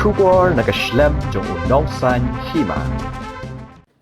Kubor nakaslem jong unongsan Hima.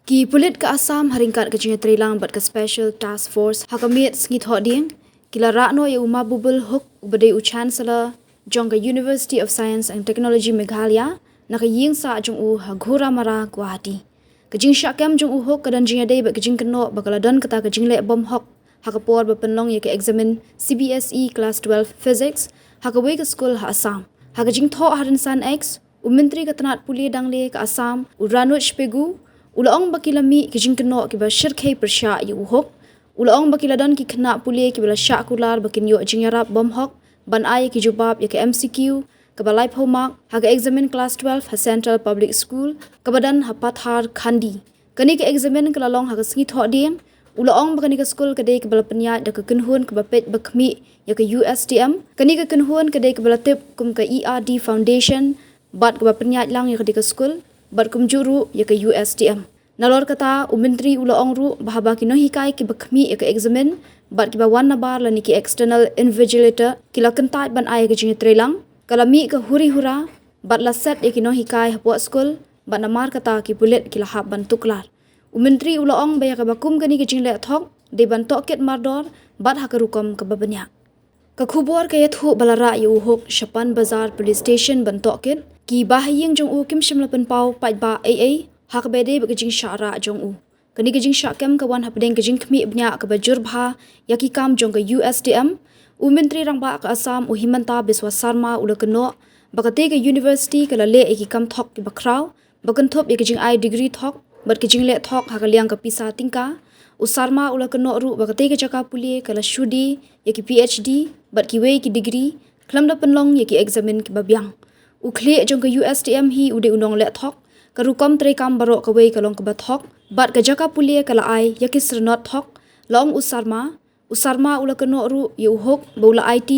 Ki Pulit ke Assam haringkat ke Jingkynnoh Trilang bat ke Special Task Force Hakamit sengit hoding kila rakno ya umma bubul huk ubade Chancellor jong ke University of Science and Technology Meghalaya naka ying sa jong Haghura Mara Guwahati. Ke jing syakam jong huk ke dan jingade bat ke Jingkynnoh bakala dan kata ke jingle bom hok hakapor berpenlong ya ke Eksamin CBSE Class 12 Physics hakawe ke school ha Assam. Haka jing tho harinsan X Menteri Ketenat Puli Dangle ke Assam Uranut Shpegu ulaong bakilami ke Jingkynnoh ke bashir ke persya yu hok ulaong bakiladan ki kena puli ke bala syak kular bakin yo jingarap bom hok ban ay ki jubab ya ke MCQ ke balai homak haga Eksamin Class 12 ha Central Public School ke badan ha Pathar Khandi kani ke Eksamin ke lalong haga sengit hoding ulaong bakani ke school ke dei ke bala penyat da ke kenhun ke bapet bakmi ya ke Ustm kani ke kenhun ke dei ke bala tip kum ke ERD Foundation bat ke bala penyat lang ya ke di ke school bat kum juru ya ke Ustm nalor kata Menteri ulaong ru bahaba ki no hikai ki bakmi ya ke Eksamin bat ki bawan nabar lani ki external invigilator kila kentat ban ay ke Jingkynnoh Trilang kalami ke huri hura bat la set ya ki no hikai hapuat school bat namar kata ki Pulit kila hab ban tuklar Menteri ulaong baya ke bakum kani ke Jingkynnoh thok de ban toket mardor bat hakarukom ke babanyak ke khubor ke yathu balara yu hok Shapan Bazar Police Station ban toket ki bahayeng jong kim shimlapan pau pat ba AA hak bede ke jing syara jong kani ke jing syakam ke wan hapdeng ke jing khmi bnya ke bajur bha yaki kam jong ke USDM Menteri rangba ke Assam Himanta Biswa Sarma ula keno bakate ke university ke lale eki kam thok ke bakrau bakan thop ke jing ai degree thok bat ke jing le thok hakaliang ke pisa tingka Sarma ula keno ru bakate ke jaka puli ke la shudi yaki PhD bat ki wei ki degree klamda penlong yaki Eksamin ke babyang ukhle jong ke USDM hi ude unong le thok karukom trekam barok kawai kalong ke bathok bat ke jaka puli ke la ai yaki srnot thok long Usarma ula keno ru yu hok bola IT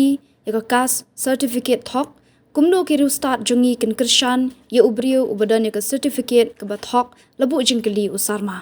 yaka kas certificate thok kumno ki ru start jongi kin krishan ye ubrio ubadan yaka certificate ke bathok labu jingkeli Usarma